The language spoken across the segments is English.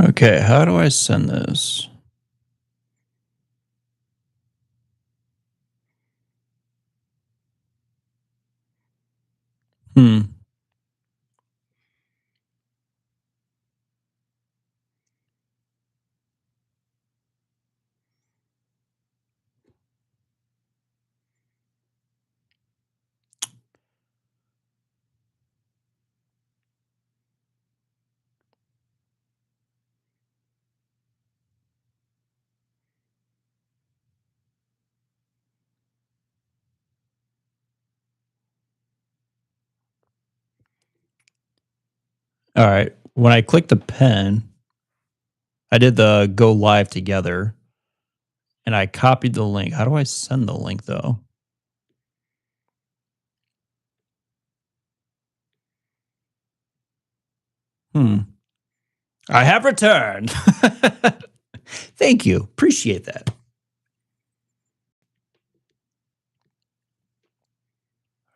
Okay, how do I send this? Hmm. All right. When I click the pen, I did the go live together and I copied the link. How do I send the link though? Hmm. I have returned. Thank you. Appreciate that. All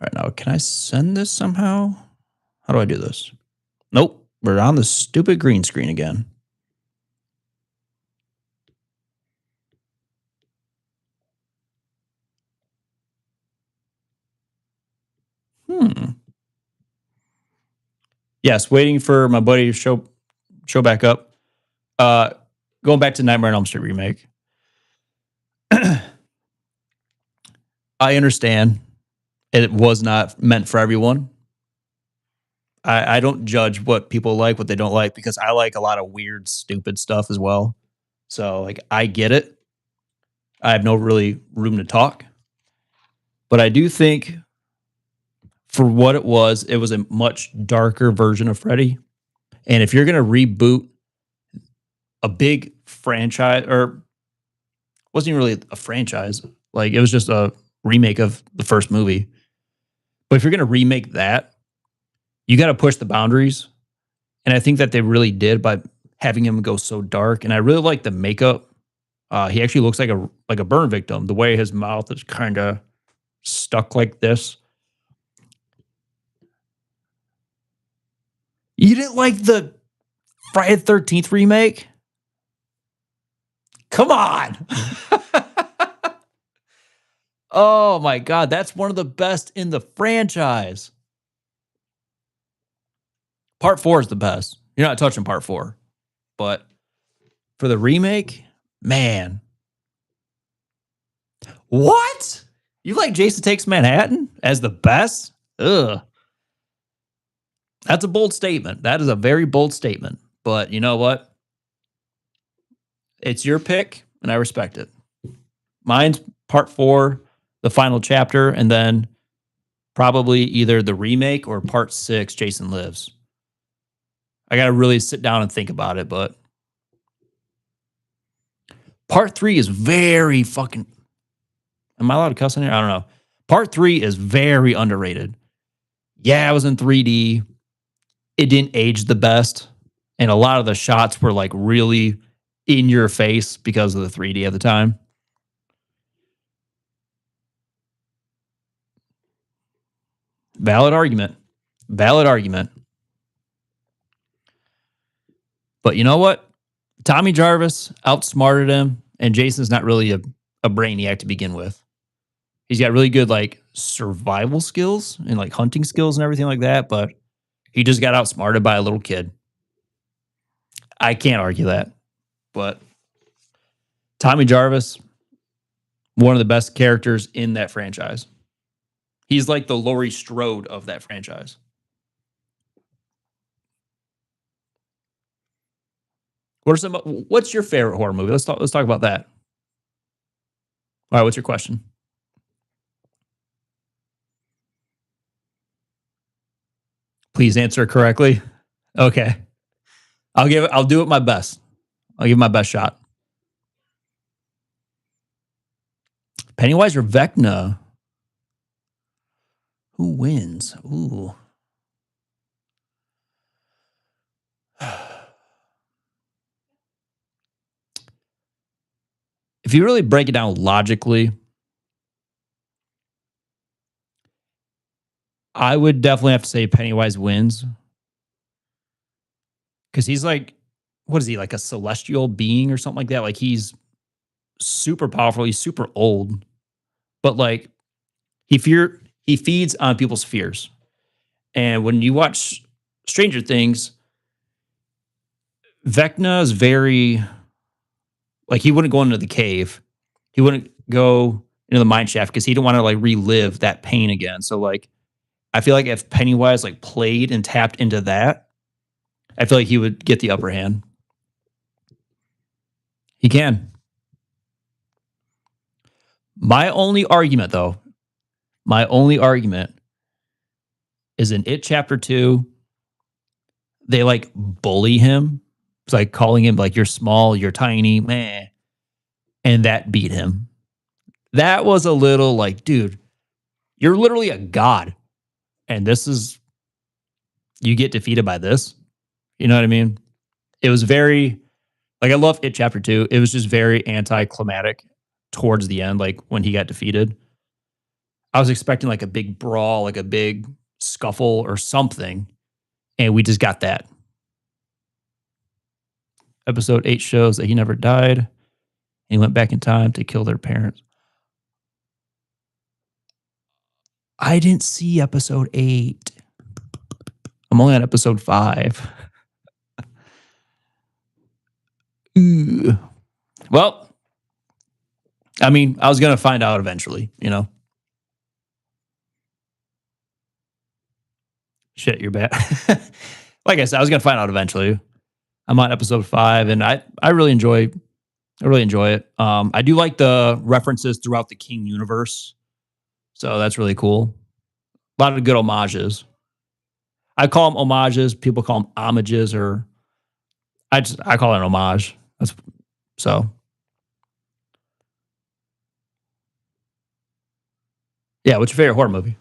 right, now can I send this somehow? How do I do this? Nope. We're on the stupid green screen again. Hmm. Yes, waiting for my buddy to show back up. Uh Going back to Nightmare on Elm Street remake. I understand it was not meant for everyone. I don't judge what people like, what they don't like, because I like a lot of weird, stupid stuff as well. So like I get it. I have no really room to talk. But I do think for what it was a much darker version of Freddy. And if you're gonna reboot a big franchise, or wasn't even really a franchise, like it was just a remake of the first movie. But if you're gonna remake that, you gotta push the boundaries. And I think that they really did by having him go so dark. And I really like the makeup. He actually looks like a burn victim. The way his mouth is kind of stuck like this. You didn't like the Friday the 13th remake? Come on. Oh my god, that's one of the best in the franchise. Part 4 is the best. You're not touching part 4. But for the remake, man. What? You like Jason Takes Manhattan as the best? Ugh. That's a bold statement. That is a very bold statement. But you know what? It's your pick, and I respect it. Mine's part 4, the final chapter, and then probably either the remake or part 6, Jason Lives. I got to really sit down and think about it, but part 3 is very fucking. Am I allowed to cuss in here? I don't know. Part 3 is very underrated. Yeah, it was in 3D. It didn't age the best. And a lot of the shots were like really in your face because of the 3D at the time. Valid argument. Valid argument. But you know what? Tommy Jarvis outsmarted him, and Jason's not really a brainiac to begin with. He's got really good like survival skills and like hunting skills and everything like that, but he just got outsmarted by a little kid. I can't argue that. But Tommy Jarvis, one of the best characters in that franchise. He's like the Laurie Strode of that franchise. What's your favorite horror movie? Let's talk about that. All right, what's your question? Please answer correctly. Okay. I'll do it my best. I'll give my best shot. Pennywise or Vecna? Who wins? Ooh. If you really break it down logically, I would definitely have to say Pennywise wins because he's like what is he, like a celestial being or something like that? Like he's super powerful. He's super old, but like he feeds on people's fears. And when you watch Stranger Things, Vecna is very like he wouldn't go into the cave. He wouldn't go into the mine shaft because he didn't want to like relive that pain again. So like I feel like if Pennywise like played and tapped into that, I feel like he would get the upper hand. He can. My only argument though, my only argument is in It Chapter 2, they like bully him. It's like calling him like you're small, you're tiny, man. And that beat him. That was a little like, dude, you're literally a god. And this is you get defeated by this. You know what I mean? It was very like I love It Chapter 2. It was just very anticlimactic towards the end, like when he got defeated. I was expecting like a big brawl, like a big scuffle or something. And we just got that. Episode 8 shows that he never died. And he went back in time to kill their parents. I didn't see episode 8. I'm only on episode 5. Ooh. Well, I mean, I was going to find out eventually, you know? Shit, you're bad. Like I said, I was going to find out eventually. I'm on episode 5 and I really enjoy it. I do like the references throughout the King universe. So that's really cool. A lot of good homages. I call them homages. People call them homages, or I call it an homage. That's so. Yeah, what's your favorite horror movie?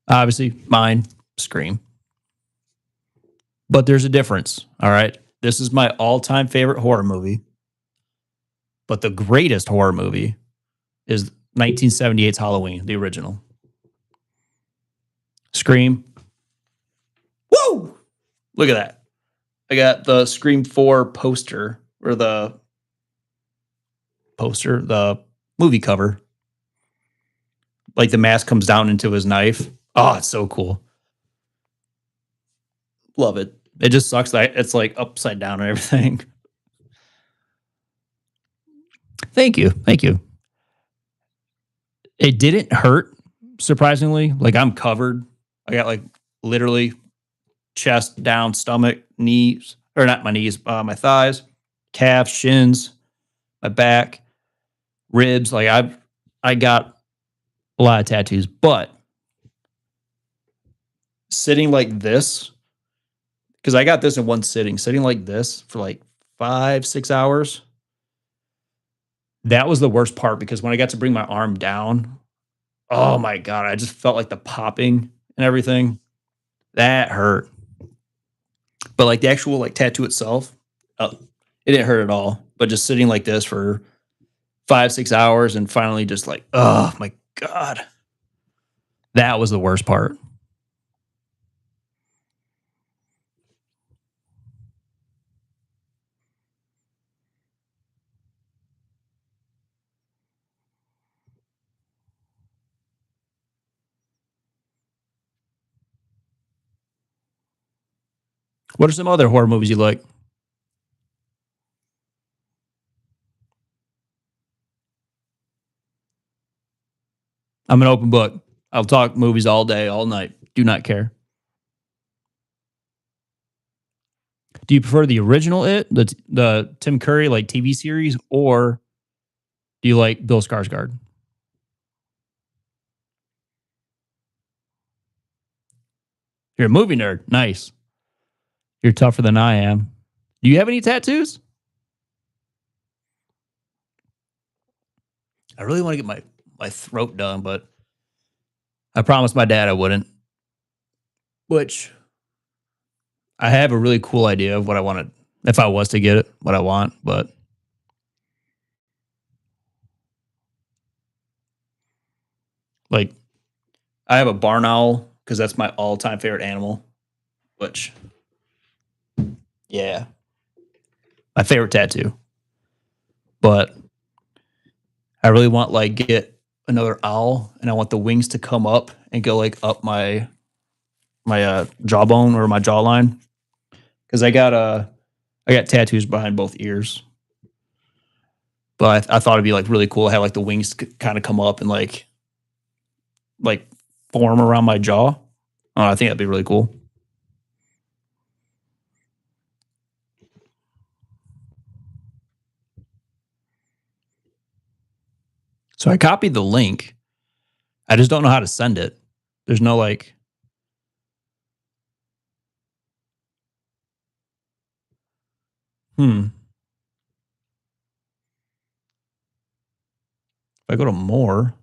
Obviously, mine, Scream. But there's a difference. All right. This is my all-time favorite horror movie. But the greatest horror movie is 1978's Halloween, the original. Scream. Woo! Look at that. I got the Scream 4 poster, or the movie cover. Like the mask comes down into his knife. Oh, it's so cool. Love it. It just sucks that it's like upside down and everything. Thank you. Thank you. It didn't hurt, surprisingly. Like I'm covered. I got like literally chest down, stomach, knees, or not my knees, my thighs, calves, shins, my back, ribs. Like I got a lot of tattoos, but sitting like this, because I got this in one sitting like this for like 5-6 hours. That was the worst part because when I got to bring my arm down, oh my God, I just felt like the popping and everything. That hurt. But like the actual like tattoo itself, it didn't hurt at all. But just sitting like this for 5-6 hours and finally just like, oh my God. That was the worst part. What are some other horror movies you like? I'm an open book. I'll talk movies all day, all night. Do not care. Do you prefer the original the Tim Curry like TV series, or do you like Bill Skarsgård? You're a movie nerd. Nice. You're tougher than I am. Do you have any tattoos? I really want to get my throat done, but I promised my dad I wouldn't. Which I have a really cool idea of what I want to if I was to get it, what I want. But like, I have a barn owl because that's my all-time favorite animal. Which, yeah, my favorite tattoo. But I really want like get another owl, and I want the wings to come up and go like up my jawbone or my jawline because I got tattoos behind both ears. But I thought it'd be like really cool to have like the wings kind of come up and like form around my jaw. I think that'd be really cool. So I copied the link. I just don't know how to send it. There's no like. If I go to more.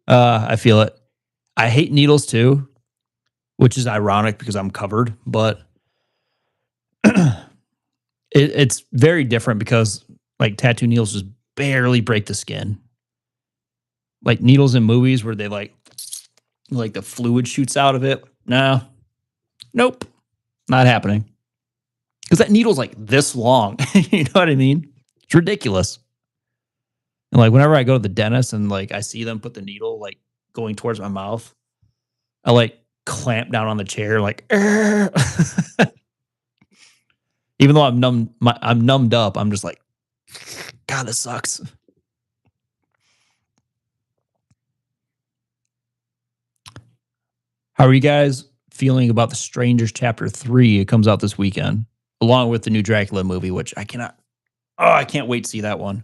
I feel it. I hate needles too, which is ironic because I'm covered, but it's very different because like tattoo needles just barely break the skin. Like needles in movies where they like the fluid shoots out of it. No, nope, not happening. Because that needle's like this long. You know what I mean? It's ridiculous. And like whenever I go to the dentist and like I see them put the needle like going towards my mouth, I like clamp down on the chair, like even though I'm numbed up, I'm just like, God, this sucks. How are you guys feeling about The Strangers Chapter 3? It comes out this weekend, along with the new Dracula movie, which I can't wait to see that one.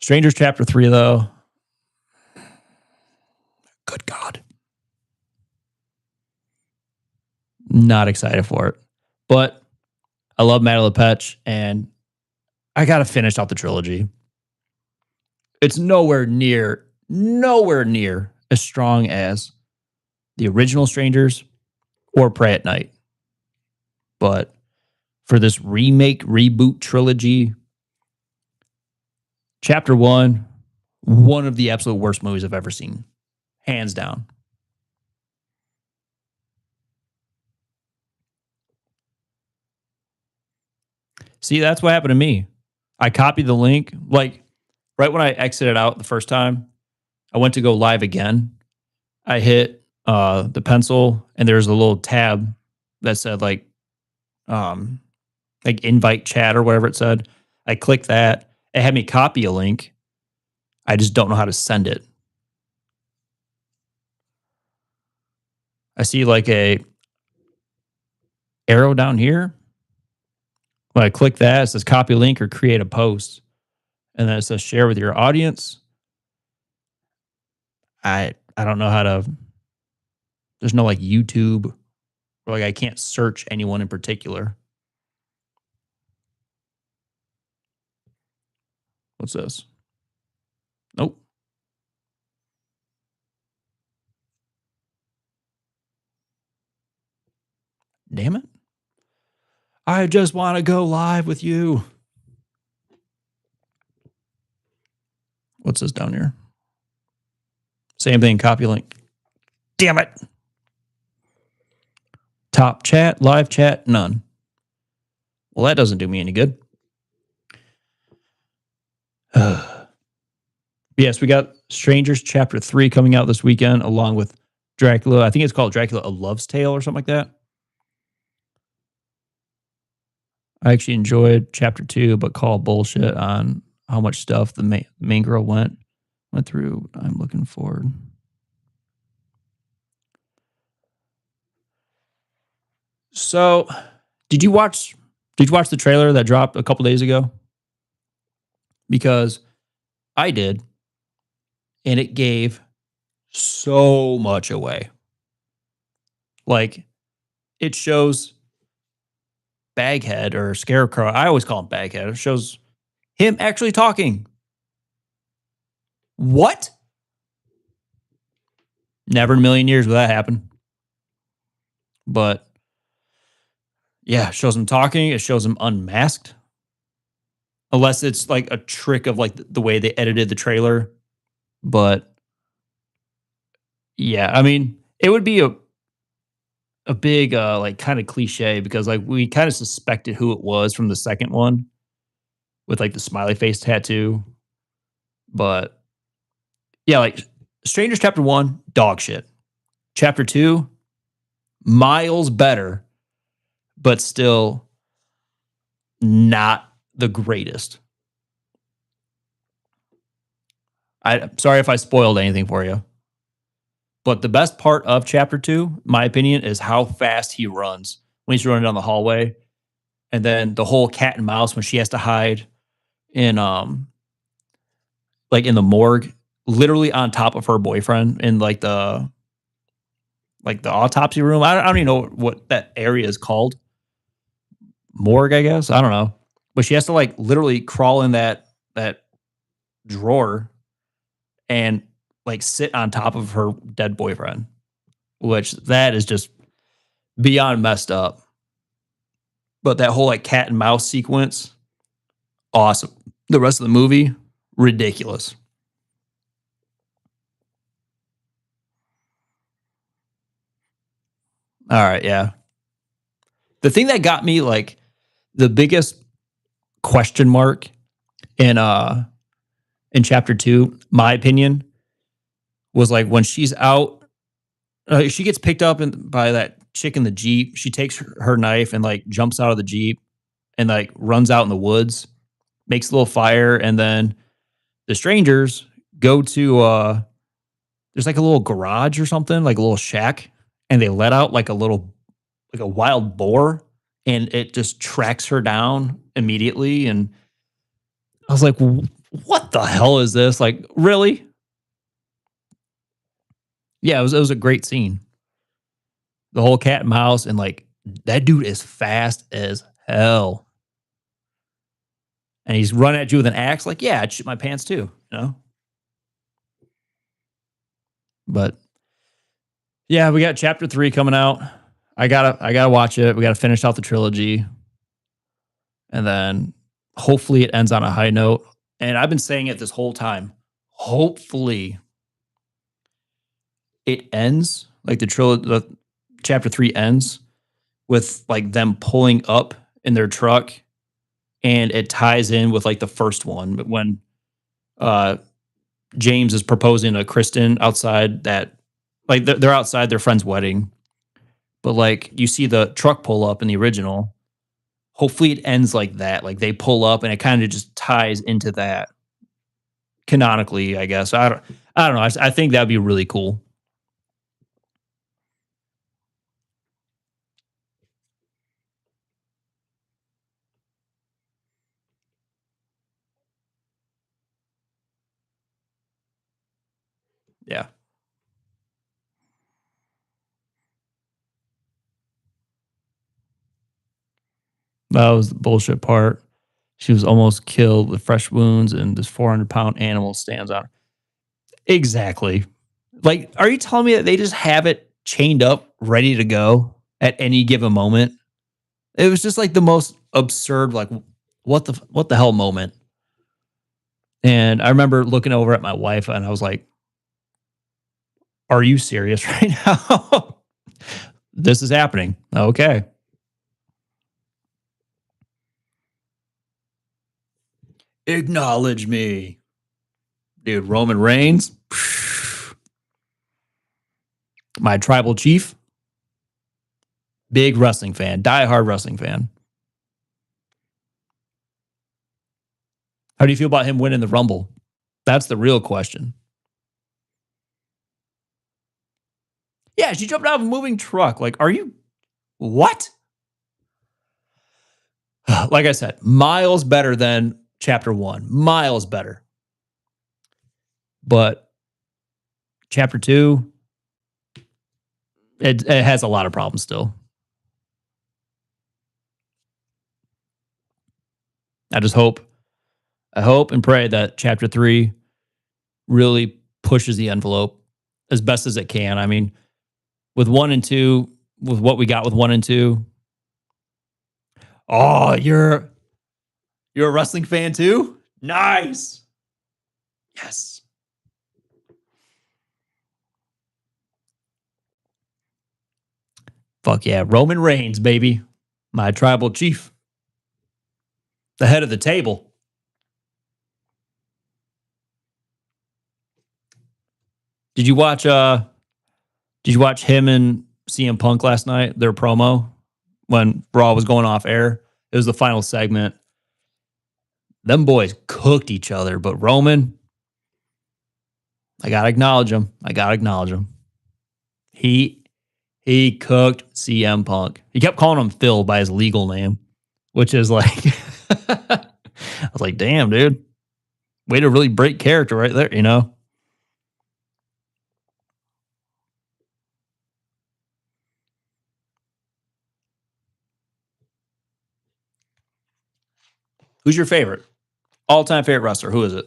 Strangers Chapter 3, though, good God. Not excited for it. But I love Matt LePetch, and I got to finish out the trilogy. It's nowhere near as strong as the original Strangers or Pray at Night. But for this remake, reboot trilogy, Chapter 1, one of the absolute worst movies I've ever seen. Hands down. See, that's what happened to me. I copied the link. Like, right when I exited out the first time, I went to go live again. I hit the pencil, and there's a little tab that said um like invite chat or whatever it said. I clicked that. It had me copy a link. I just don't know how to send it. I see like a arrow down here. When I click that, it says copy link or create a post. And then it says share with your audience. I don't know how to, there's no like YouTube or like I can't search anyone in particular. What's this? Nope. Damn it. I just want to go live with you. What's this down here? Same thing, copy link. Damn it. Top chat, live chat, none. Well, that doesn't do me any good. Yes, we got Strangers Chapter 3 coming out this weekend, along with Dracula. I think it's called Dracula A Love's Tale or something like that. I actually enjoyed Chapter 2, but call bullshit on how much stuff the main girl went through. I'm looking forward. So, did you watch the trailer that dropped a couple days ago? Because I did, and it gave so much away. Like it shows Baghead or Scarecrow. I always call him Baghead. It shows him actually talking. What? Never in a million years would that happen. But yeah, it shows him talking. It shows him unmasked. Unless it's like a trick of like the way they edited the trailer. But yeah, I mean, it would be a big like kind of cliche because like we kind of suspected who it was from the second one with like the smiley face tattoo. But yeah, like Strangers Chapter 1, dog shit. Chapter 2, miles better, but still not the greatest. I'm sorry if I spoiled anything for you. But the best part of chapter 2, my opinion, is how fast he runs when he's running down the hallway. And then the whole cat and mouse when she has to hide in like in the morgue, literally on top of her boyfriend in like the autopsy room. I don't even know what that area is called. Morgue, I guess. I don't know. But she has to like literally crawl in that drawer and like sit on top of her dead boyfriend, which that is just beyond messed up. But that whole like cat and mouse sequence, awesome. The rest of the movie, ridiculous. All right, yeah. The thing that got me like the biggest question mark in chapter 2, my opinion, was like when she's out, she gets picked up by that chick in the Jeep. She takes her knife and like jumps out of the Jeep and like runs out in the woods, makes a little fire, and then the strangers go to there's like a little garage or something, like a little shack, and they let out like a wild boar and it just tracks her down immediately. And I was like, what the hell is this? Like, really? Yeah, it was a great scene. The whole cat and mouse, and like that dude is fast as hell. And he's running at you with an axe. Like, yeah, I'd shit my pants too, you know? But yeah, we got chapter 3 coming out. I gotta watch it. We gotta finish out the trilogy. And then hopefully it ends on a high note. And I've been saying it this whole time. Hopefully it ends like the chapter 3 ends with like them pulling up in their truck and it ties in with like the first one. But when uh James is proposing to Kristen outside that like they're outside their friend's wedding, but like you see the truck pull up in the original. Hopefully it ends like that. Like they pull up and it kind of just ties into that canonically, I guess. I don't know. I think that'd be really cool. Yeah. That was the bullshit part. She was almost killed with fresh wounds and this 400-pound animal stands on her. Exactly. Like, are you telling me that they just have it chained up, ready to go at any given moment? It was just like the most absurd, like what the hell moment. And I remember looking over at my wife and I was like, "Are you serious right now? This is happening." Okay. Acknowledge me. Dude, Roman Reigns, my tribal chief, big wrestling fan, diehard wrestling fan. How do you feel about him winning the Rumble? That's the real question. Yeah, she jumped out of a moving truck. Like, are you what? Like I said, miles better than chapter 1. Miles better. But chapter 2, It has a lot of problems still. I just I hope and pray that chapter 3 really pushes the envelope as best as it can. I mean, with 1 and 2, with what we got with 1 and 2. Oh, you're a wrestling fan too? Nice. Yes. Fuck yeah, Roman Reigns, baby. My tribal chief. The head of the table. Did you watch him and CM Punk last night, their promo when Raw was going off air? It was the final segment. Them boys cooked each other, but Roman, I gotta acknowledge him. He cooked CM Punk. He kept calling him Phil by his legal name, which is like, I was like, damn, dude, way to really break character right there, you know? Who's your favorite? All time favorite wrestler? Who is it?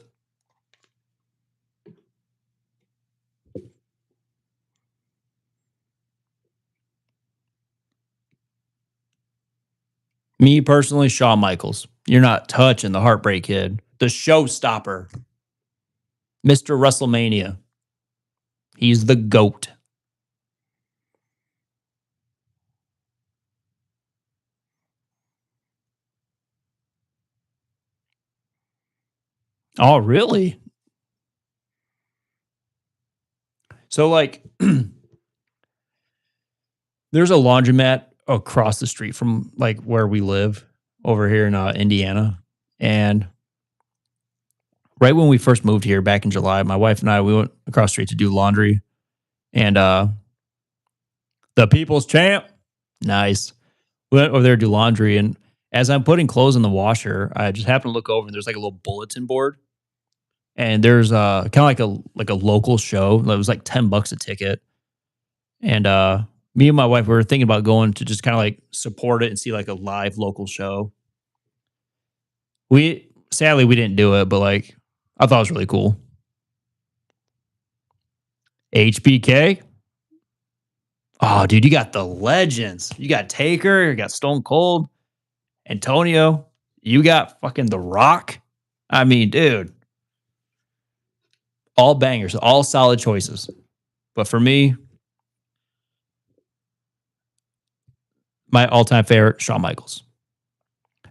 Me personally, Shawn Michaels. You're not touching the Heartbreak Kid, the showstopper, Mr. WrestleMania. He's the GOAT. Oh, really? So, like, there's a laundromat across the street from like where we live over here in Indiana. And right when we first moved here back in July, my wife and I, we went across the street to do laundry. And the people's champ, nice. We went over there to do laundry. And as I'm putting clothes in the washer, I just happened to look over and there's like a little bulletin board. And there's kind of like a local show that was like $10 a ticket. And me and my wife we were thinking about going to just kind of like support it and see like a live local show. We sadly we didn't do it, but like I thought it was really cool. HBK. Oh, dude, you got the legends. You got Taker, you got Stone Cold, Antonio, you got fucking The Rock. I mean, dude, all bangers, all solid choices. But for me, my all-time favorite, Shawn Michaels.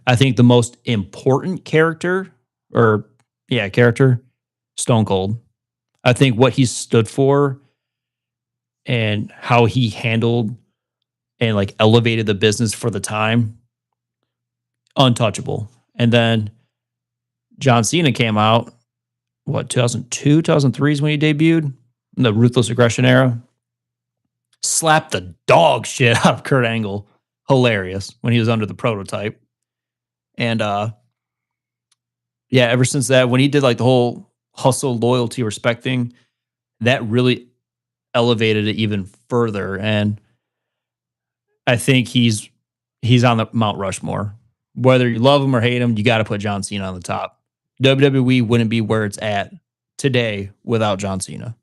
I think the most important character, or yeah, character, Stone Cold. I think what he stood for and how he handled and like elevated the business for the time, untouchable. And then John Cena came out, what, 2002, 2003 is when he debuted in the Ruthless Aggression era. Slapped the dog shit out of Kurt Angle. Hilarious when he was under the prototype. And yeah, ever since that, when he did like the whole hustle, loyalty, respect thing, that really elevated it even further. And I think he's on the Mount Rushmore. Whether you love him or hate him, you got to put John Cena on the top. WWE wouldn't be where it's at today without John Cena.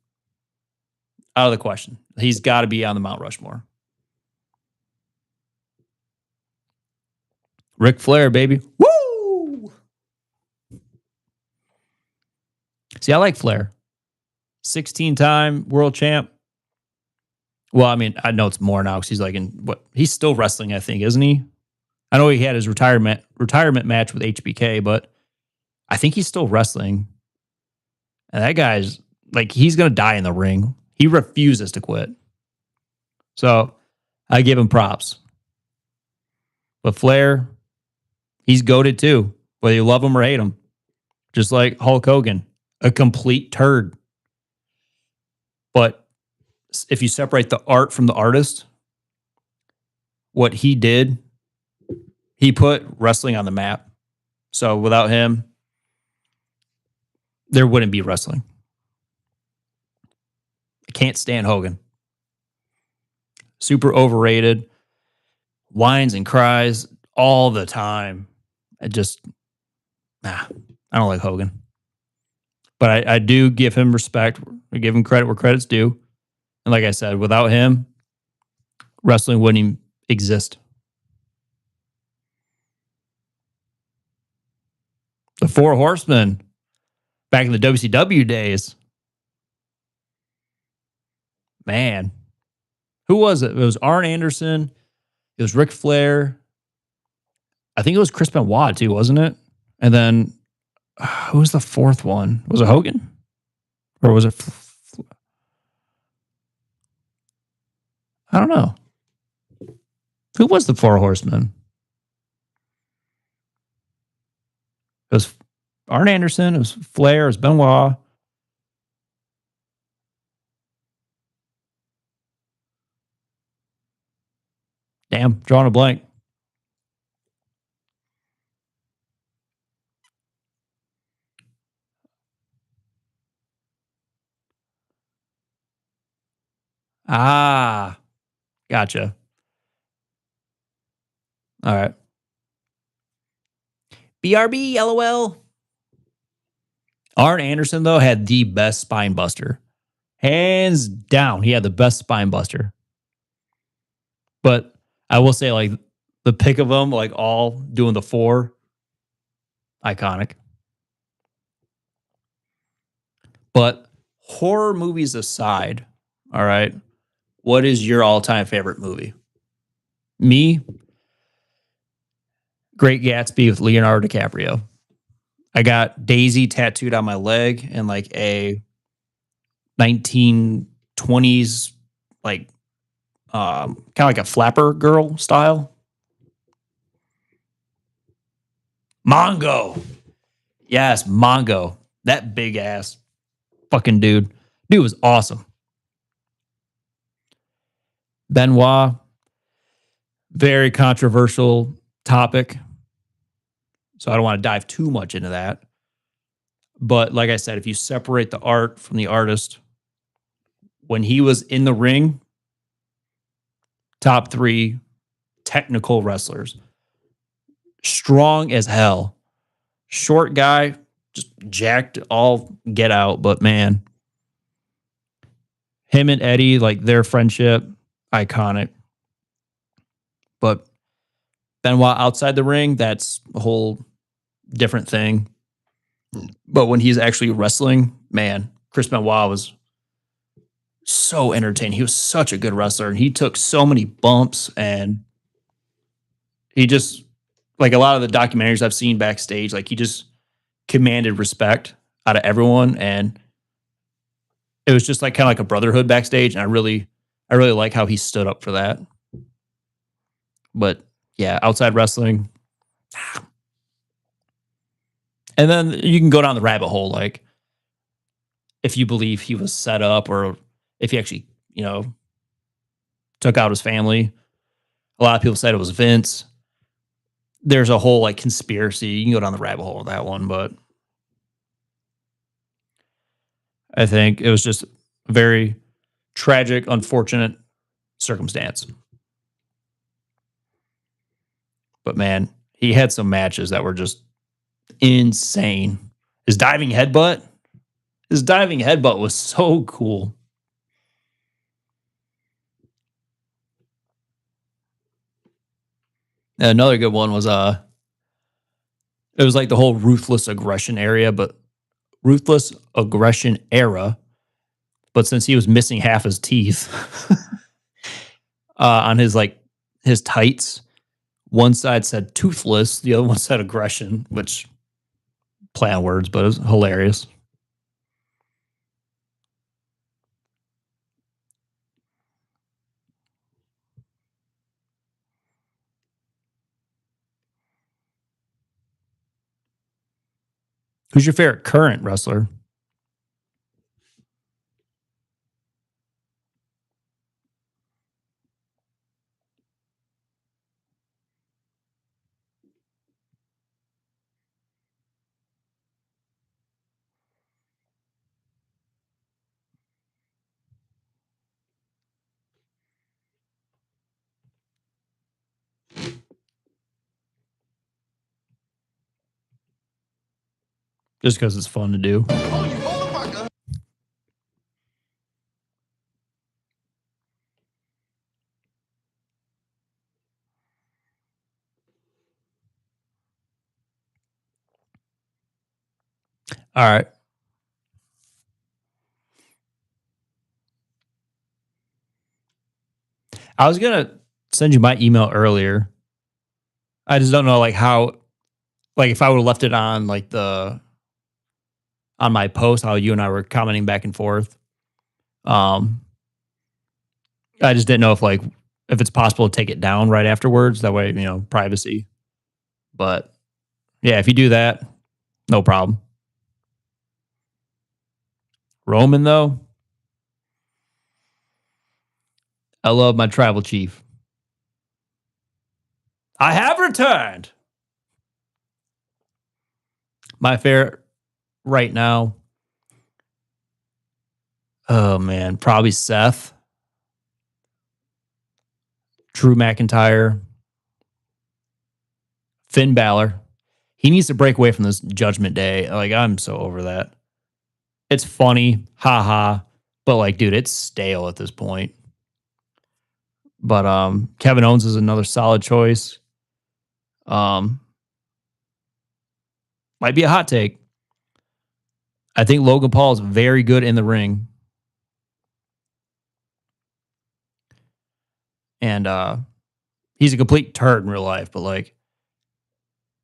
Out of the question. He's got to be on the Mount Rushmore. Ric Flair, baby. Woo! See, I like Flair. 16-time world champ. Well, I mean, I know it's more now because he's like in what he's still wrestling, I think, isn't he? I know he had his retirement match with HBK, but I think he's still wrestling. And that guy's like he's gonna die in the ring. He refuses to quit. So I give him props. But Flair, he's goated too, whether you love him or hate him. Just like Hulk Hogan, a complete turd. But if you separate the art from the artist, what he did, he put wrestling on the map. So without him, there wouldn't be wrestling. I can't stand Hogan. super overrated, whines and cries all the time. I just, nah, I don't like Hogan. But I do give him respect. I give him credit where credit's due. And like I said, without him, wrestling wouldn't even exist. The Four Horsemen back in the WCW days, man, who was it? It was Arn Anderson. It was Ric Flair. I think it was Chris Benoit too, wasn't it? And then who was the fourth one? Was it Hogan or was it? I don't know. Who was the Four Horsemen? It was Arn Anderson. It was Flair. It was Benoit. Damn, drawing a blank. Ah, gotcha. All right. BRB, LOL. Arn Anderson, though, had the best spine buster. Hands down, he had the best spine buster. But I will say, like, the pick of them, like, all doing the four, iconic. But horror movies aside, all right, what is your all time favorite movie? Me, Great Gatsby with Leonardo DiCaprio. I got Daisy tattooed on my leg and like a 1920s, like kind of like a flapper girl style. Mongo. Yes, Mongo. That big ass fucking dude. Dude was awesome. Benoit, very controversial topic. So I don't want to dive too much into that. But like I said, if you separate the art from the artist, when he was in the ring, top three technical wrestlers, strong as hell. Short guy, just jacked all get out. But man, him and Eddie, like their friendship, iconic. But Benoit outside the ring, that's a whole different thing. But when he's actually wrestling, man, Chris Benoit was so entertaining. He was such a good wrestler, and he took so many bumps, and he just like a lot of the documentaries I've seen backstage, like he just commanded respect out of everyone, and it was just like kind of like a brotherhood backstage, and I really like how he stood up for that. But yeah, outside wrestling, and then you can go down the rabbit hole, like if you believe he was set up or if he actually, you know, took out his family. A lot of people said it was Vince. There's a whole like conspiracy. You can go down the rabbit hole with that one, but I think it was just a very tragic, unfortunate circumstance. But man, he had some matches that were just insane. His diving headbutt, his diving headbutt was so cool. And another good one was it was like the whole ruthless aggression area, but ruthless aggression era. But since he was missing half his teeth on his like his tights, one side said toothless, the other one said aggression, which play on words, but it was hilarious. Who's your favorite current wrestler? just because it's fun to do. Oh, you motherfucker. All right. I was gonna send you my email earlier. I just don't know like how like if I would have left it on like the on my post, how you and I were commenting back and forth. Um I just didn't know if it's possible to take it down right afterwards. That way, privacy. But yeah, if you do that, no problem. Roman though, I love my tribal chief. I have returned. My favorite right now. Oh man, probably Seth, Drew McIntyre, Finn Balor. He needs to break away from this Judgment Day. Like I'm so over that. It's funny, haha, but like, dude, it's stale at this point. But Kevin Owens is another solid choice. Um, might be a hot take. I think Logan Paul is very good in the ring. And he's a complete turd in real life, but like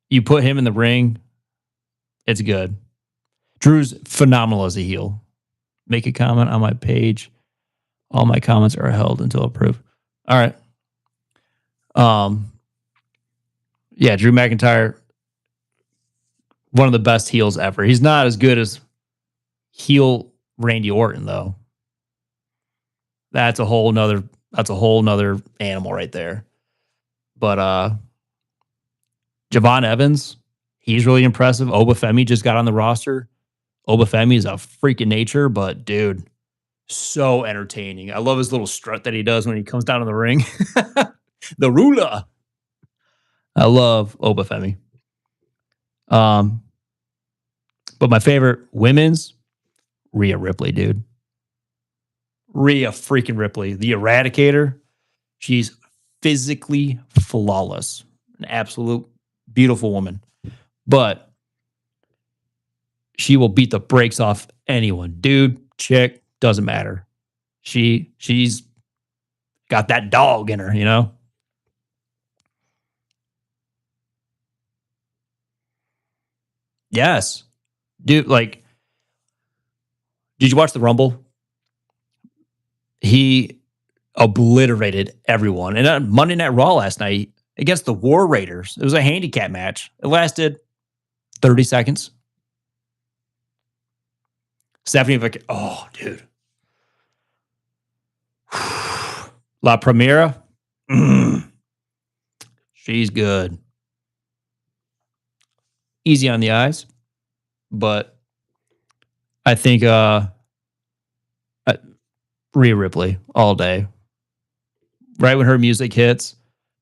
you put him in the ring, it's good. Drew's phenomenal as a heel. Make a comment on my page. All my comments are held until approved. All right. Yeah, Drew McIntyre, one of the best heels ever. He's not as good as heel Randy Orton, though. That's a whole nother animal right there. But Javon Evans, he's really impressive. Obafemi just got on the roster. Obafemi is a freaking nature, but dude, so entertaining. I love his little strut that he does when he comes down in the ring. The ruler. I love Obafemi. But my favorite women's, Rhea Ripley, dude. Rhea freaking Ripley, the Eradicator. She's physically flawless, an absolute beautiful woman. But she will beat the brakes off anyone, dude, chick, doesn't matter. She's got that dog in her, you know? Yes. Dude, like, did you watch the Rumble? He obliterated everyone. And on Monday Night Raw last night against the War Raiders, it was a handicap match. It lasted 30 seconds. Stephanie, oh, dude. La Primera, she's good. Easy on the eyes, but I think Rhea Ripley all day. Right when her music hits,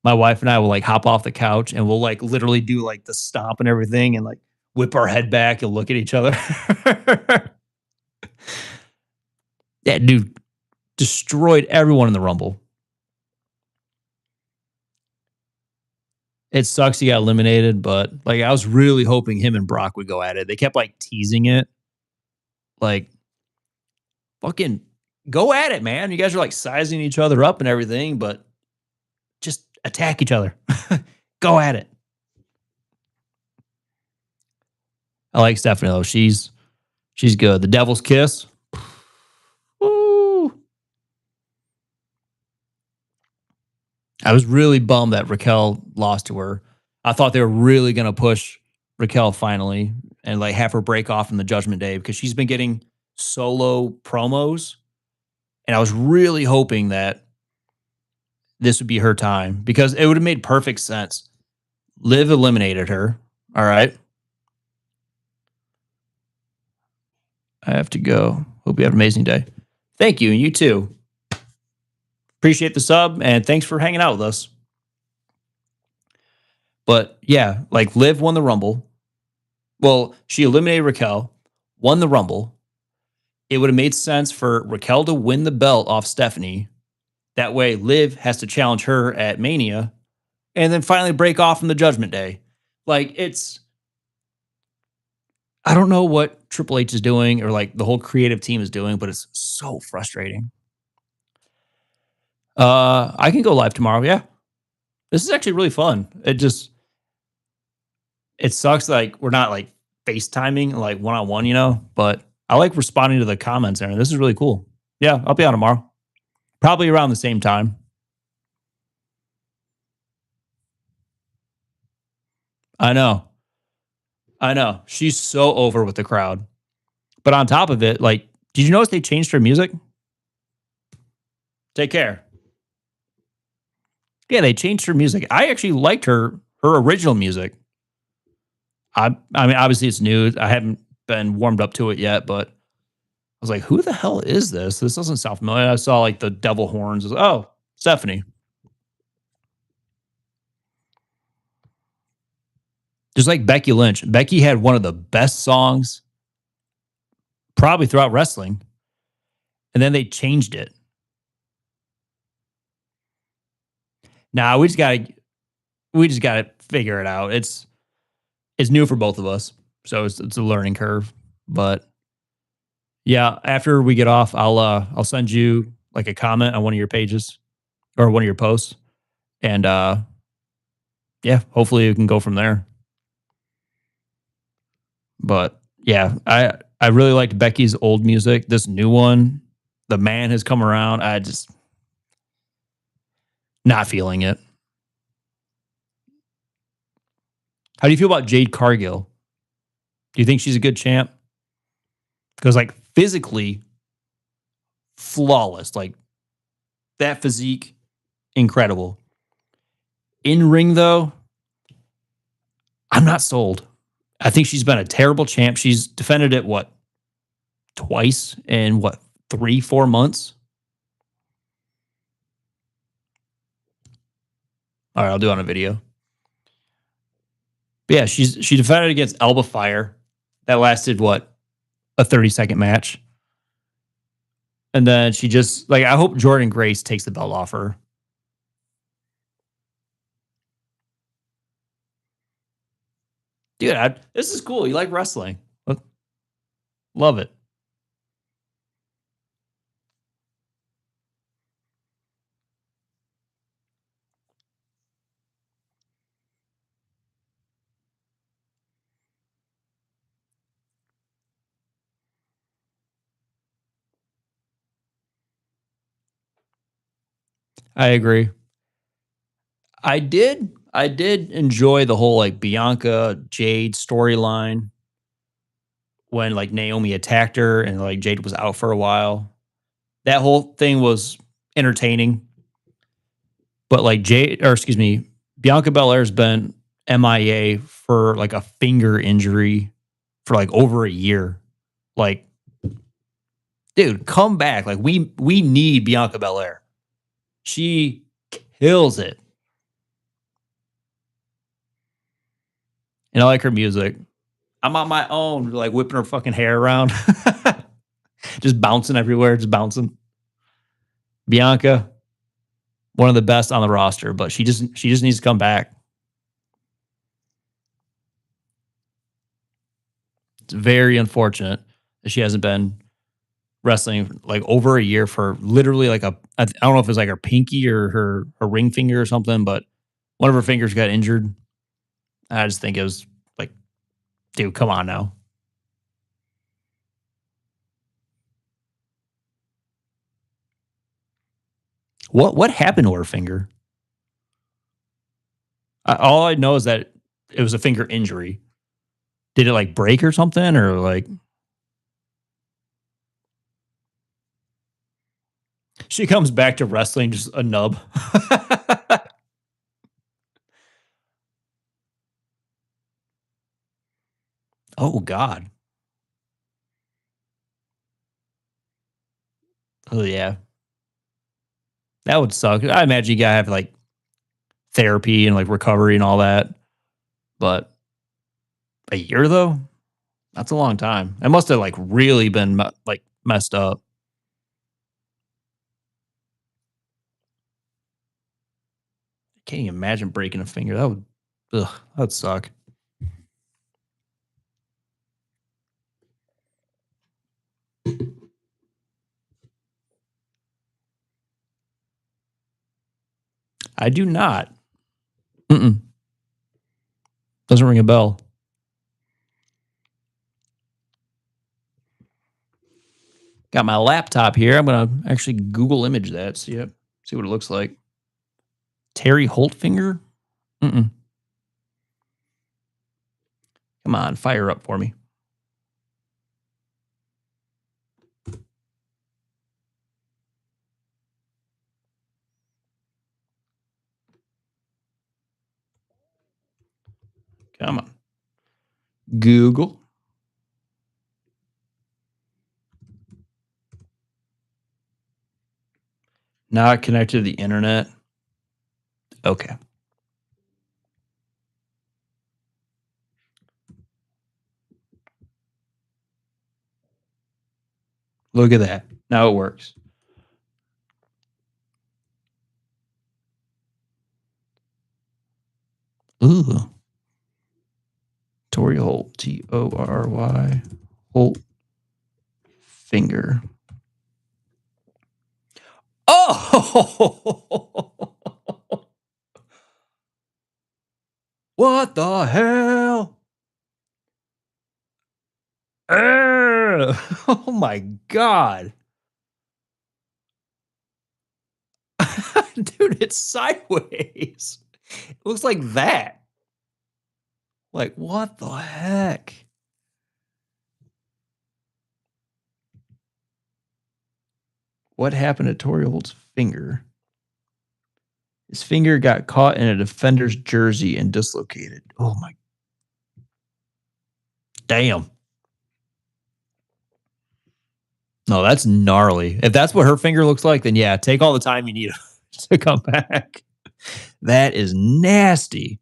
my wife and I will like hop off the couch and we'll like literally do like the stomp and everything and like whip our head back and look at each other. That dude destroyed everyone in the Rumble. It sucks he got eliminated, but like I was really hoping him and Brock would go at it. They kept like teasing it. Like, fucking go at it, man. You guys are like sizing each other up and everything, but just attack each other. Go at it. I like Stephanie though. She's good. The Devil's Kiss. Woo. I was really bummed that Raquel lost to her. I thought they were really going to push Raquel finally and like have her break off in the Judgment Day because she's been getting solo promos. And I was really hoping that this would be her time because it would have made perfect sense. Liv eliminated her. All right. I have to go. Hope you have an amazing day. Thank you. And you too. Appreciate the sub and thanks for hanging out with us. But yeah, like Liv won the Rumble. Well, she eliminated Raquel, won the Rumble. It would have made sense for Raquel to win the belt off Stephanie. That way, Liv has to challenge her at Mania and then finally break off from the Judgment Day. Like, I don't know what Triple H is doing or like the whole creative team is doing, but it's so frustrating. I can go live tomorrow. Yeah. This is actually really fun. It sucks like we're not like FaceTiming like one on one, but I like responding to the comments there. This is really cool. Yeah, I'll be on tomorrow. Probably around the same time. I know. I know. She's so over with the crowd. But on top of it, like, did you notice they changed her music? Take care. Yeah, they changed her music. I actually liked her original music. I mean, obviously it's new. I haven't been warmed up to it yet, but I was like, who the hell is this? This doesn't sound familiar. I saw like the devil horns. I was like, oh, Stephanie. Just like Becky Lynch. Becky had one of the best songs probably throughout wrestling. And then they changed it. Now we just gotta figure it out. It's new for both of us. So it's a learning curve. But yeah, after we get off, I'll send you like a comment on one of your pages or one of your posts. And yeah, hopefully we can go from there. But yeah, I really liked Becky's old music. This new one, the man has come around. I just not feeling it. How do you feel about Jade Cargill? Do you think she's a good champ? Because like physically flawless, like that physique, incredible. In ring though, I'm not sold. I think she's been a terrible champ. She's defended it what twice in what 3 4 months. All right, I'll do it on a video. But yeah, she defended against Elba Fire. That lasted what a 30-second match, and then she just like I hope Jordan Grace takes the belt off her. Dude, this is cool. You like wrestling? Love it. I agree. I did enjoy the whole like Bianca Jade storyline when like Naomi attacked her and like Jade was out for a while. That whole thing was entertaining. But like Jade, or excuse me, Bianca Belair's been MIA for like a finger injury for like over a year. Like, dude, come back. Like we need Bianca Belair. She kills it. And I like her music. I'm on my own, like whipping her fucking hair around. Just bouncing everywhere, just bouncing. Bianca, one of the best on the roster, but she just needs to come back. It's very unfortunate that she hasn't been wrestling like over a year for literally like I don't know if it's like her pinky or her ring finger or something, but one of her fingers got injured. I just think it was like, dude, come on now. What happened to her finger? All I know is that it was a finger injury. Did it like break or something or like she comes back to wrestling just a nub? Oh god. Oh yeah. That would suck. I imagine you gotta have like therapy and like recovery and all that. But a year though? That's a long time. It must have like really been like messed up. Can't even imagine breaking a finger. That'd suck. I do not. Mm-mm. Doesn't ring a bell. Got my laptop here. I'm gonna actually Google image that. See it. See what it looks like. Terry Holtfinger. Mm-mm. Come on, fire up for me. Come on. Google. Not connected to the internet. Okay. Look at that. Now it works. Ooh. Tory Holt. Torry. Holt. Finger. Oh! What the hell? Oh my god. Dude, it's sideways. It looks like that. Like, what the heck? What happened to Torry Holt's finger? His finger got caught in a defender's jersey and dislocated. Oh my. Damn. No, that's gnarly. If that's what her finger looks like, then yeah, take all the time you need to come back. That is nasty.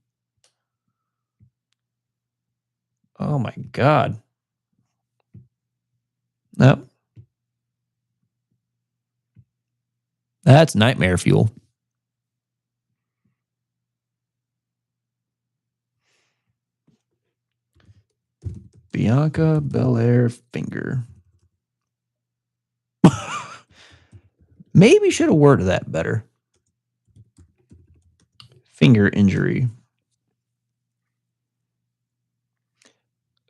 Oh my god. Nope. That's nightmare fuel. Bianca Belair finger. Maybe should have worded that better. Finger injury.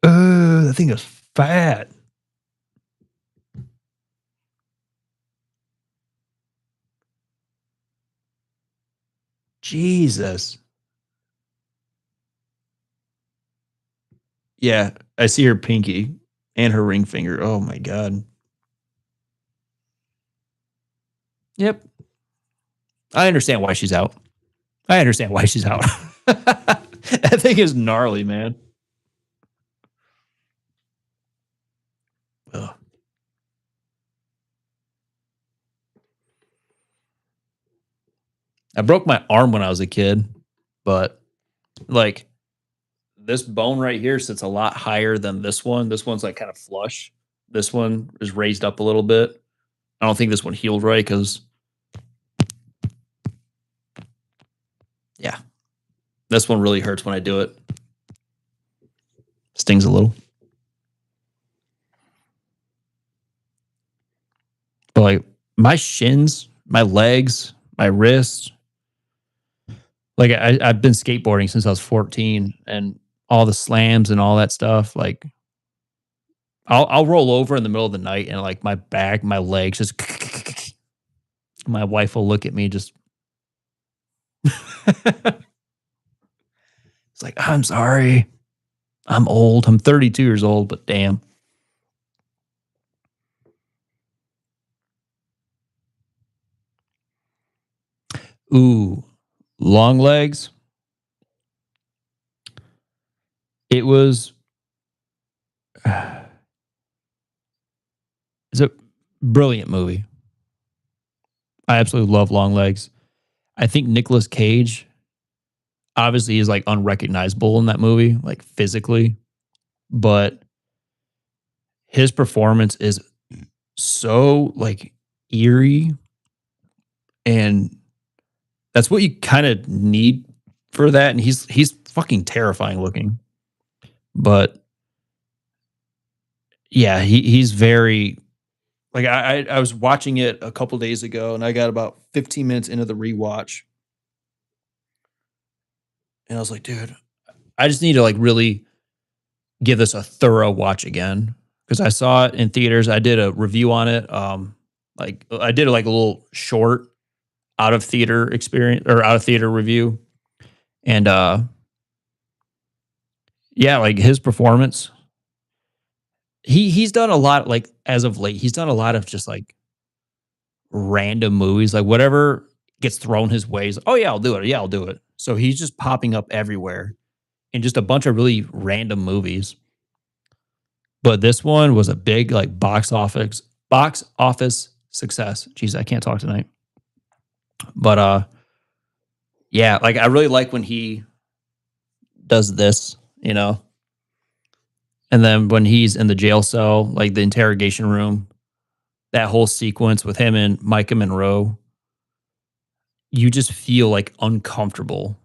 That thing is fat. Jesus. Yeah, I see her pinky and her ring finger. Oh my god. Yep. I understand why she's out. I understand why she's out. That thing is gnarly, man. Ugh. I broke my arm when I was a kid, but like this bone right here sits a lot higher than this one. This one's like kind of flush. This one is raised up a little bit. I don't think this one healed right because, yeah, this one really hurts when I do it. Stings a little. But like my shins, my legs, my wrists, like I've been skateboarding since I was 14 and all the slams and all that stuff. Like I'll roll over in the middle of the night and like my back, my legs just my wife will look at me just it's like, I'm sorry. I'm old. I'm 32 years old, but damn. Ooh, long legs. It was it's a brilliant movie. I absolutely love Long Legs. I think Nicolas Cage obviously is like unrecognizable in that movie, like physically, but his performance is so like eerie, and that's what you kind of need for that. And he's fucking terrifying looking, but yeah, he's very like I was watching it a couple days ago, and I got about 15 minutes into the rewatch, and I was like, dude, I just need to like really give this a thorough watch again because I saw it in theaters. I did a review on it. Like I did like a little short out of theater experience or out of theater review, and yeah, like his performance. He's done a lot like as of late. He's done a lot of just like random movies, like whatever gets thrown his way. He's like, oh yeah, I'll do it. Yeah, I'll do it. So he's just popping up everywhere in just a bunch of really random movies. But this one was a big like box office success. Jeez, I can't talk tonight. But yeah, like I really like when he does this, you know. And then when he's in the jail cell, like the interrogation room, that whole sequence with him and Micah Monroe, you just feel like uncomfortable.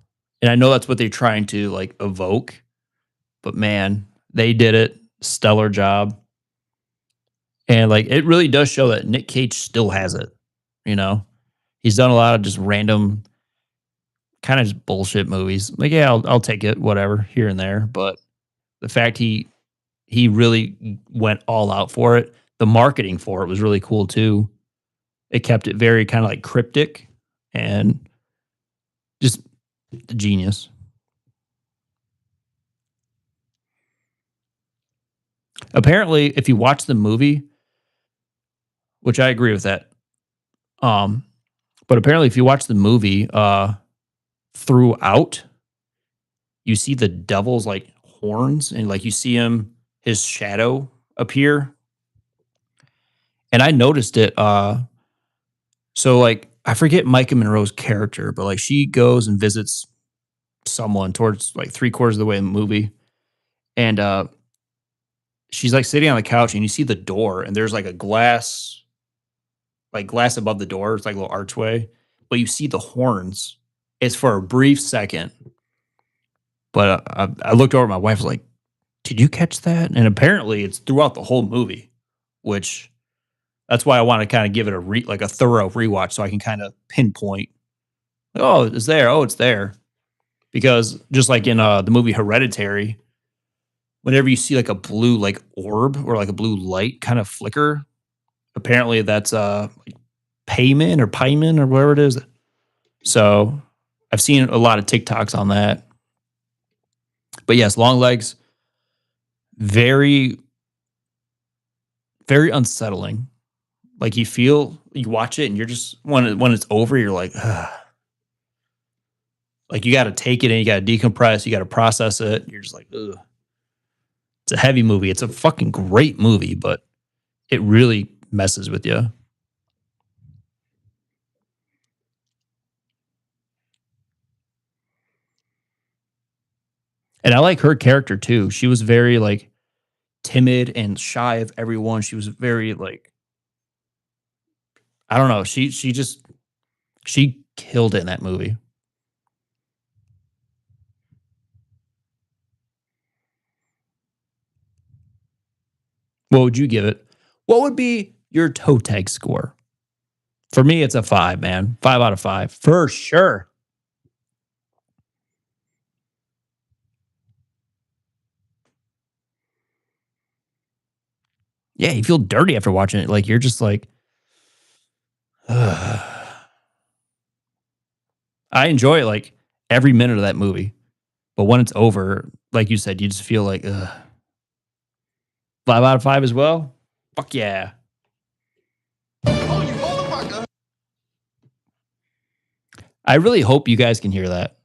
And I know that's what they're trying to like evoke, but man, they did it. Stellar job. And like it really does show that Nick Cage still has it, you know. He's done a lot of just random kind of just bullshit movies. Like, yeah, I'll take it, whatever, here and there. But the fact he really went all out for it. The marketing for it was really cool too. It kept it very kind of like cryptic and just genius. Apparently, if you watch the movie, which I agree with that, um, but apparently if you watch the movie throughout, you see the devil's like horns and like you see him his shadow appear. And I noticed it so like I forget Micah Monroe's character, but like she goes and visits someone towards like three-quarters of the way in the movie. And she's like sitting on the couch and you see the door and there's like a glass above the door. It's like a little archway, but you see the horns. It's for a brief second. But I looked over at my wife was like, did you catch that? And apparently it's throughout the whole movie, which that's why I want to kind of give it like a thorough rewatch so I can kind of pinpoint, oh, it's there. Oh, it's there. Because just like in the movie Hereditary, whenever you see like a blue like orb or like a blue light kind of flicker, apparently that's like payment or whatever it is. So I've seen a lot of TikToks on that. But yes, long legs, very, very unsettling. Like you watch it and you're just when it's over, you're like, ugh. Like you got to take it and you got to decompress, you got to process it. You're just like, ugh. It's a heavy movie. It's a fucking great movie, but it really messes with you. And I like her character too. She was very like timid and shy of everyone. She was very like I don't know. She killed it in that movie. What would you give it? What would be your toe tag score? For me, it's a 5, man. 5 out of 5 for sure. Yeah, you feel dirty after watching it. Like you're just like, ugh. I enjoy like every minute of that movie, but when it's over, like you said, you just feel like, ugh. 5 out of 5 as well. Fuck yeah. I really hope you guys can hear that.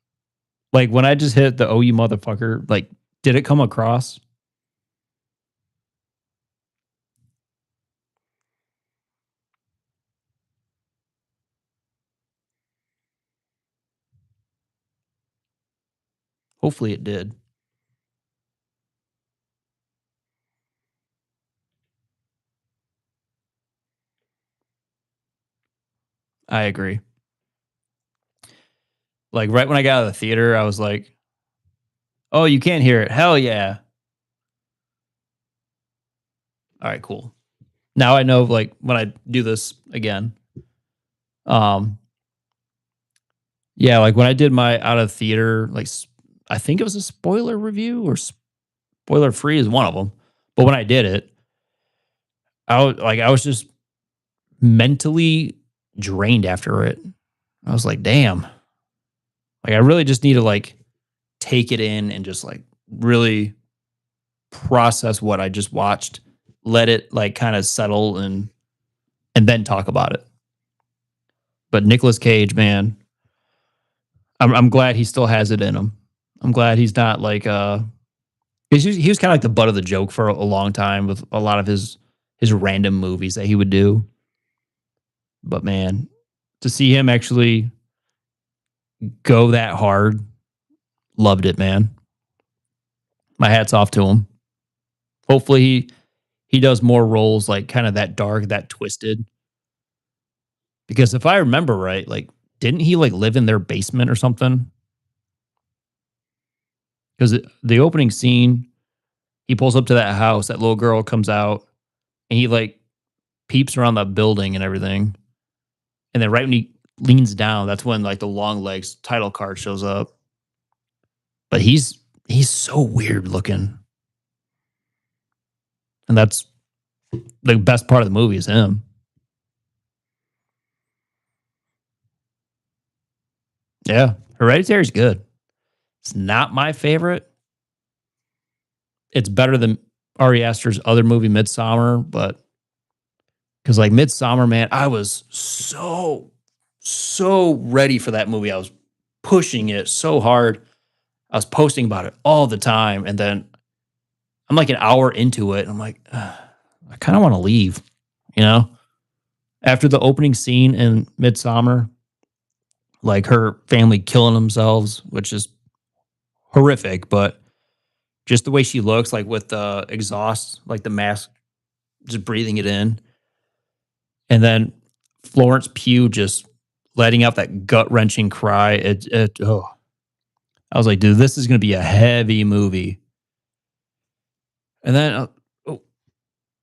Like when I just hit the "oh you motherfucker," like did it come across? Hopefully it did. I agree. Like right when I got out of the theater, I was like, "Oh, you can't hear it. Hell yeah." All right, cool. Now I know like when I do this again. Um yeah, like when I did my out of theater I think it was a spoiler review or spoiler free is one of them. But when I did it, I was just mentally drained after it. I was like, "Damn." Like I really just need to like take it in and just like really process what I just watched, let it like kind of settle and then talk about it. But Nicolas Cage, man, I'm glad he still has it in him. I'm glad he's not like he was kind of like the butt of the joke for a long time with a lot of his random movies that he would do. But man, to see him actually go that hard, loved it, man. My hat's off to him. Hopefully he does more roles like kind of that dark, that twisted. Because if I remember right, like didn't he like live in their basement or something? Because the opening scene, he pulls up to that house, that little girl comes out, and he like peeps around the building and everything. And then right when he leans down, that's when like the long legs title card shows up. But he's so weird looking. And that's the best part of the movie is him. Yeah. Hereditary's good. It's not my favorite. It's better than Ari Aster's other movie, Midsummer, but because like Midsummer, man, I was so ready for that movie. I was pushing it so hard. I was posting about it all the time, and then I'm like an hour into it, and I'm like, "Ugh, I kind of want to leave, you know. After the opening scene in Midsummer, like her family killing themselves, which is horrific, but just the way she looks, like with the exhaust, like the mask, just breathing it in, and then Florence Pugh just letting out that gut wrenching cry. Oh, I was like, dude, this is going to be a heavy movie. And then oh,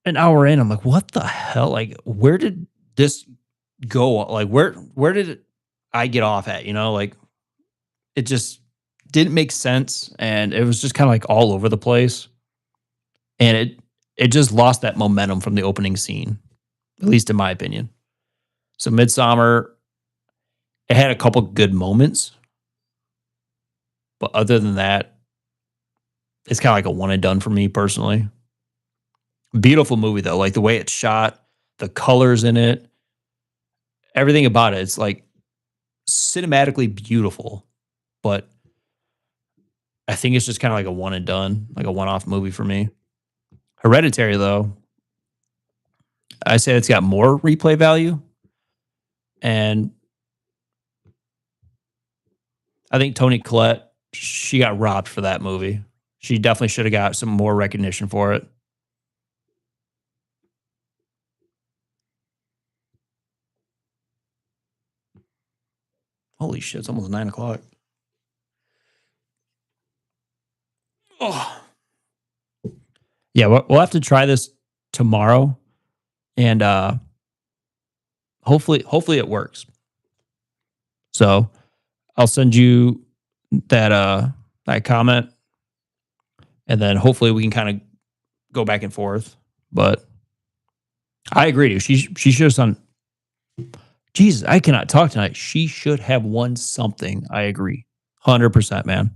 an hour in, I'm like, what the hell? Like, where did this go? Like, where did I get off at? You know, like it just didn't make sense, and it was just kind of like all over the place, and it just lost that momentum from the opening scene, at least in my opinion. So Midsummer, it had a couple good moments, but other than that, it's kind of like a one and done for me personally. Beautiful movie though, like the way it's shot, the colors in it, everything about it. It's like cinematically beautiful, but I think it's just kind of like a one and done, like a one off movie for me. Hereditary though, I say it's got more replay value, and I think Tony Collette she got robbed for that movie. She definitely should have got some more recognition for it. Holy shit, it's almost 9 o'clock. Oh, yeah, we'll have to try this tomorrow, and hopefully it works. So I'll send you that comment, and then hopefully we can kind of go back and forth. But I agree, dude. She should have done. Jesus, I cannot talk tonight. She should have won something. I agree, 100%, man.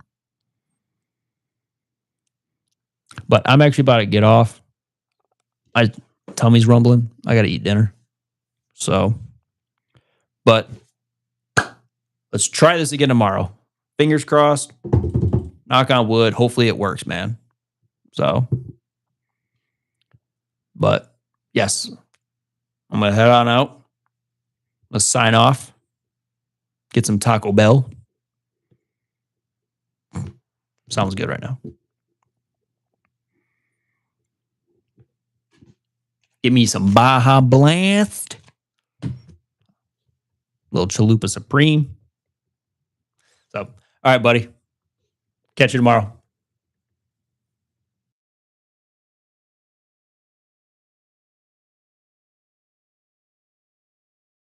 But I'm actually about to get off. My tummy's rumbling. I got to eat dinner. So, but let's try this again tomorrow. Fingers crossed. Knock on wood. Hopefully it works, man. So, but yes, I'm gonna head on out. Let's sign off. Get some Taco Bell. Sounds good right now. Give me some Baja Blast. Little Chalupa Supreme. So, all right, buddy. Catch you tomorrow.